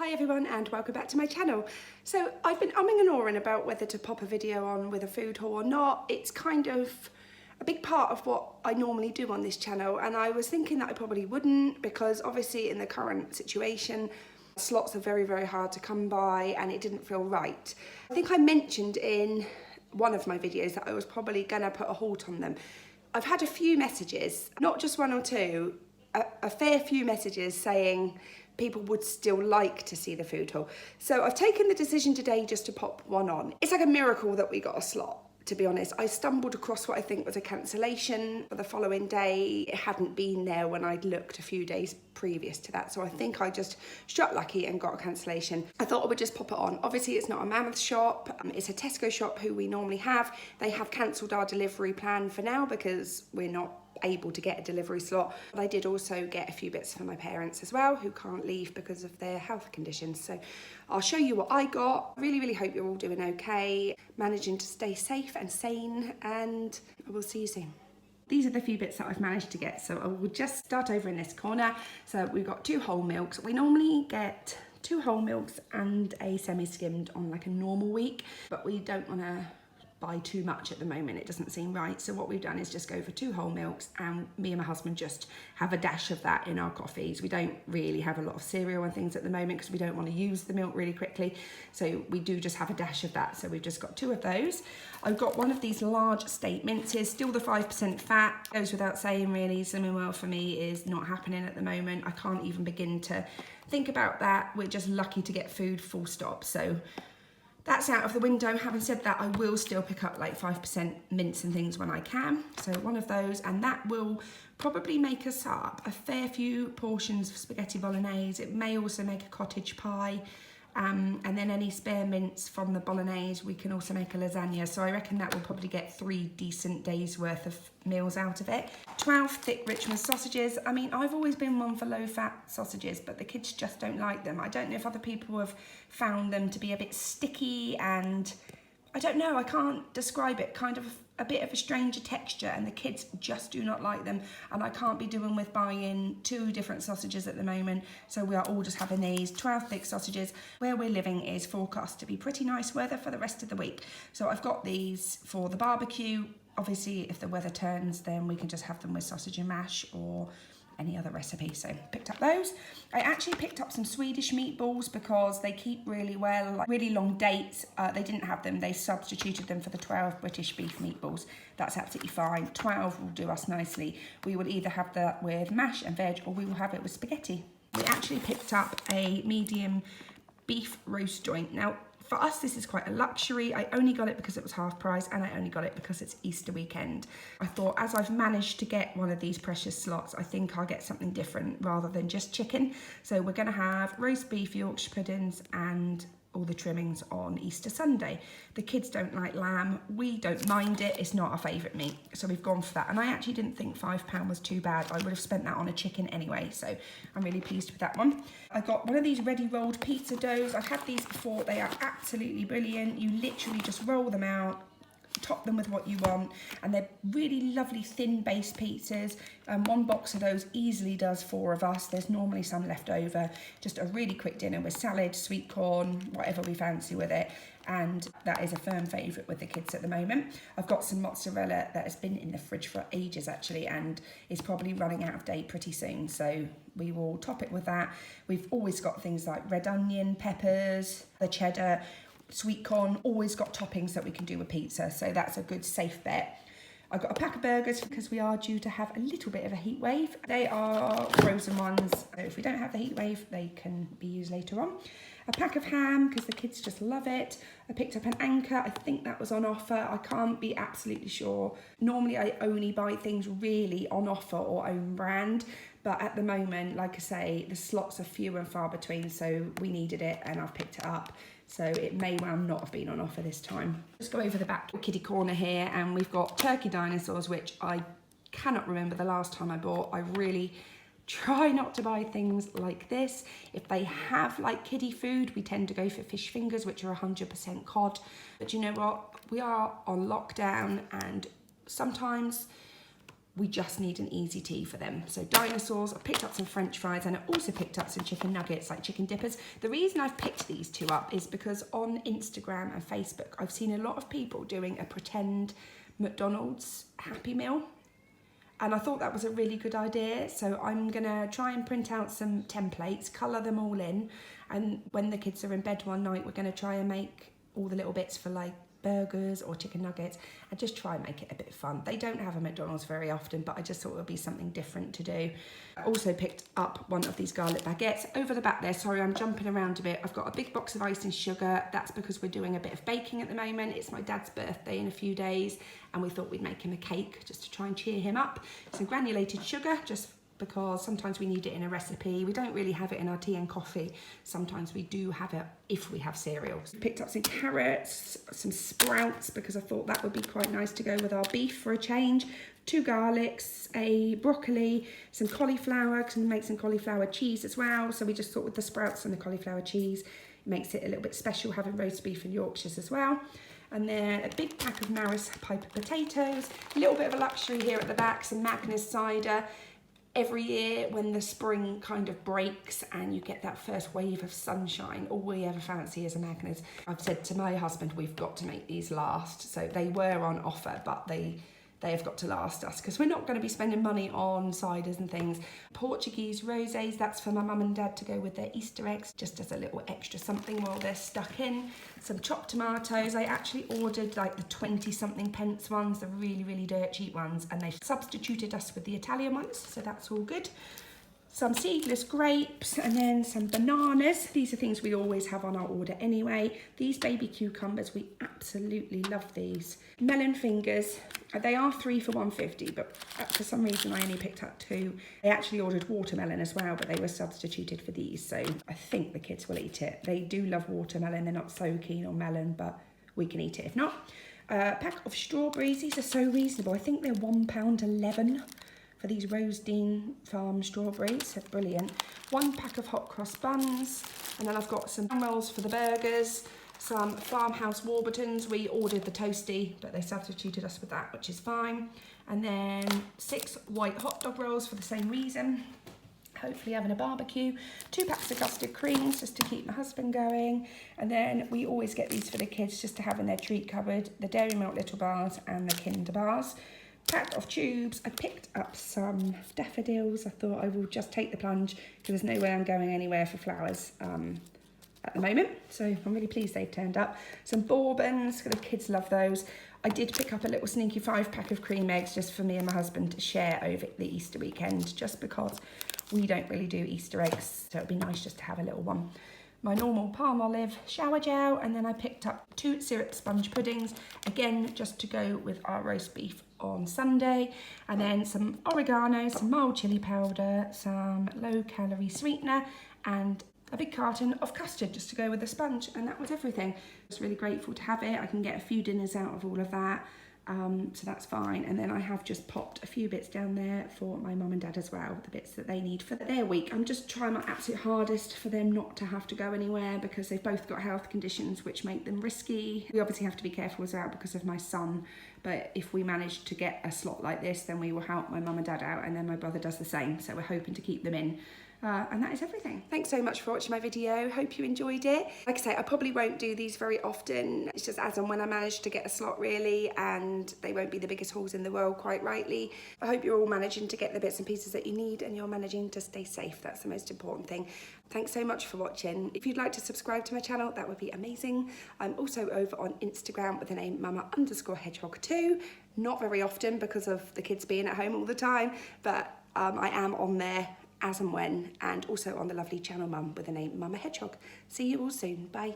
Hi everyone and welcome back to my channel. So I've been umming and ahhing about whether to pop a video on with a food haul or not. It's kind of a big part of what I normally do on this channel, and I was thinking that I probably wouldn't because obviously in the current situation slots are very hard to come by and it didn't feel right. I think I mentioned in one of my videos that I was probably gonna put a halt on them. I've had a few messages, not just one or two, a fair few messages saying people would still like to see the food haul. So I've taken the decision today just to pop one on. It's like a miracle that we got a slot, to be honest. I stumbled across what I think was a cancellation for the following day. It hadn't been there when I'd looked a few days previous to that. So I think I just struck lucky and got a cancellation. I thought I would just pop it on. Obviously it's not a Mammoth shop. It's a Tesco shop who we normally have. They have cancelled our delivery plan for now because we're not able to get a delivery slot. But I did also get a few bits for my parents as well who can't leave because of their health conditions. So I'll show you what I got. Really hope you're all doing okay, managing to stay safe and sane, and I will see you soon. These are the few bits that I've managed to get, so I will just start over in this corner. So we've got 2 whole milks. We normally get 2 whole milks and a semi-skimmed on like a normal week, but we don't want to buy too much at the moment. It doesn't seem right. So what we've done is just go for 2 whole milks, and me and my husband just have a dash of that in our coffees. We don't really have a lot of cereal and things at the moment because we don't want to use the milk really quickly. So we do just have a dash of that. So we've just got 2 of those. I've got one of these large statements here, still the 5% fat. Goes without saying really, Slimming Well for me is not happening at the moment. I can't even begin to think about that. We're just lucky to get food, full stop. So that's out of the window. Having said that, I will still pick up like 5% mince and things when I can. So one of those, and that will probably make us up a fair few portions of spaghetti bolognese. It may also make a cottage pie. And then any spare mince from the bolognese, we can also make a lasagna. So I reckon that will probably get 3 decent days worth of meals out of it. 12 thick Richmond sausages. I mean, I've always been one for low fat sausages, but the kids just don't like them. I don't know if other people have found them to be a bit sticky, and I don't know, I can't describe it, kind of a bit of a stranger texture, and the kids just do not like them, and I can't be doing with buying 2 different sausages at the moment, so we are all just having these 12 thick sausages. Where we're living is forecast to be pretty nice weather for the rest of the week, so I've got these for the barbecue. Obviously if the weather turns, then we can just have them with sausage and mash or any other recipe. So picked up those. I actually picked up some Swedish meatballs because they keep really well, like really long dates. They didn't have them, they substituted them for the 12 British beef meatballs. That's absolutely fine. 12 will do us nicely. We will either have that with mash and veg, or we will have it with spaghetti. We actually picked up a medium beef roast joint. Now for us, this is quite a luxury. I only got it because it was half price, and I only got it because it's Easter weekend. I thought, as I've managed to get one of these precious slots, I think I'll get something different rather than just chicken. So we're gonna have roast beef, Yorkshire puddings, and all the trimmings on Easter Sunday. The kids don't like lamb. We don't mind it. It's not our favourite meat. So we've gone for that. And I actually didn't think £5 was too bad. I would have spent that on a chicken anyway. So I'm really pleased with that one. I got one of these ready rolled pizza doughs. I've had these before. They are absolutely brilliant. You literally just roll them out, top them with what you want, and they're really lovely thin base pizzas. One box of those easily does 4 of us. There's normally some left over. Just a really quick dinner with salad, sweet corn, whatever we fancy with it, and that is a firm favourite with the kids at the moment. I've got some mozzarella that has been in the fridge for ages actually, and is probably running out of date pretty soon, so we will top it with that. We've always got things like red onion, peppers, the cheddar, sweet corn, always got toppings that we can do with pizza, so that's a good safe bet. I got a pack of burgers because we are due to have a little bit of a heat wave. They are frozen ones, so if we don't have the heat wave, they can be used later on. A pack of ham because the kids just love it. I picked up an anchor. I think that was on offer. I can't be absolutely sure. Normally I only buy things really on offer or own brand, but at the moment, like I say, the slots are few and far between, so we needed it and I've picked it up. So it may well not have been on offer this time. Let's go over the back kiddie corner here, and we've got turkey dinosaurs, which I cannot remember the last time I bought. I really try not to buy things like this. If they have like kiddie food, we tend to go for fish fingers, which are 100% cod. But you know what? We are on lockdown, and sometimes we just need an easy tea for them. So dinosaurs, I picked up some French fries, and I also picked up some chicken nuggets, like chicken dippers. The reason I've picked these two up is because on Instagram and Facebook, I've seen a lot of people doing a pretend McDonald's Happy Meal. And I thought that was a really good idea. So I'm gonna try and print out some templates, colour them all in. And when the kids are in bed one night, we're gonna try and make all the little bits for like burgers or chicken nuggets, and just try and make it a bit fun. They don't have a McDonald's very often, but I just thought it would be something different to do. I also picked up one of these garlic baguettes. Over the back there, sorry, I'm jumping around a bit. I've got a big box of ice and sugar. That's because we're doing a bit of baking at the moment. It's my dad's birthday in a few days, and we thought we'd make him a cake just to try and cheer him up. Some granulated sugar, just because sometimes we need it in a recipe. We don't really have it in our tea and coffee. Sometimes we do have it if we have cereals. Picked up some carrots, some sprouts, because I thought that would be quite nice to go with our beef for a change. 2 garlics, a broccoli, some cauliflower, because we make some cauliflower cheese as well. So we just thought with the sprouts and the cauliflower cheese, it makes it a little bit special having roast beef and Yorkshires as well. And then a big pack of Maris Piper potatoes, a little bit of a luxury here at the back, some Magners cider. Every year when the spring kind of breaks and you get that first wave of sunshine, all we ever fancy is a Magners. I've said to my husband, we've got to make these last. So they were on offer, but they have got to last us, because we're not going to be spending money on ciders and things. Portuguese rosés, that's for my mum and dad to go with their Easter eggs, just as a little extra something while they're stuck in. Some chopped tomatoes. I actually ordered like the 20-something pence ones, the really, really dirt cheap ones, and they've substituted us with the Italian ones, so that's all good. Some seedless grapes, and then some bananas. These are things we always have on our order anyway. These baby cucumbers, we absolutely love these. Melon fingers, they are 3 for £1.50, but for some reason I only picked up 2. I actually ordered watermelon as well, but they were substituted for these, so I think the kids will eat it. They do love watermelon, they're not so keen on melon, but we can eat it if not. Pack of strawberries, these are so reasonable. I think they're £1.11. For these Rosedene Farm strawberries, they're brilliant. 1 pack of hot cross buns, and then I've got some rolls for the burgers, some Farmhouse Warburtons. We ordered the toasty, but they substituted us with that, which is fine. And then 6 white hot dog rolls for the same reason. Hopefully having a barbecue. 2 packs of custard creams just to keep my husband going. And then we always get these for the kids just to have in their treat cupboard, the Dairy Milk Little Bars and the Kinder Bars. Pack of tubes. I picked up some daffodils. I thought I will just take the plunge because there's no way I'm going anywhere for flowers at the moment. So I'm really pleased they've turned up. Some bourbons, the kids love those. I did pick up a little sneaky 5-pack of cream eggs just for me and my husband to share over the Easter weekend, just because we don't really do Easter eggs. So it'd be nice just to have a little one. My normal palm olive shower gel, and then I picked up 2 syrup sponge puddings, again just to go with our roast beef on Sunday, and then some oregano, some mild chili powder, some low-calorie sweetener, and a big carton of custard just to go with the sponge, and that was everything. I was really grateful to have it. I can get a few dinners out of all of that. So that's fine. And then I have just popped a few bits down there for my mum and dad as well, the bits that they need for their week. I'm just trying my absolute hardest for them not to have to go anywhere, because they've both got health conditions which make them risky. We obviously have to be careful as well because of my son, but if we manage to get a slot like this, then we will help my mum and dad out, and then my brother does the same. So we're hoping to keep them in. And that is everything. Thanks so much for watching my video. Hope you enjoyed it. Like I say, I probably won't do these very often. It's just as and when I manage to get a slot really, and they won't be the biggest hauls in the world, quite rightly. I hope you're all managing to get the bits and pieces that you need, and you're managing to stay safe. That's the most important thing. Thanks so much for watching. If you'd like to subscribe to my channel, that would be amazing. I'm also over on Instagram with the name Mumma_Hedgehog2. Not very often because of the kids being at home all the time, but I am on there as and when, and also on the lovely channel Mum with the name Mumma Hedgehog. See you all soon. Bye.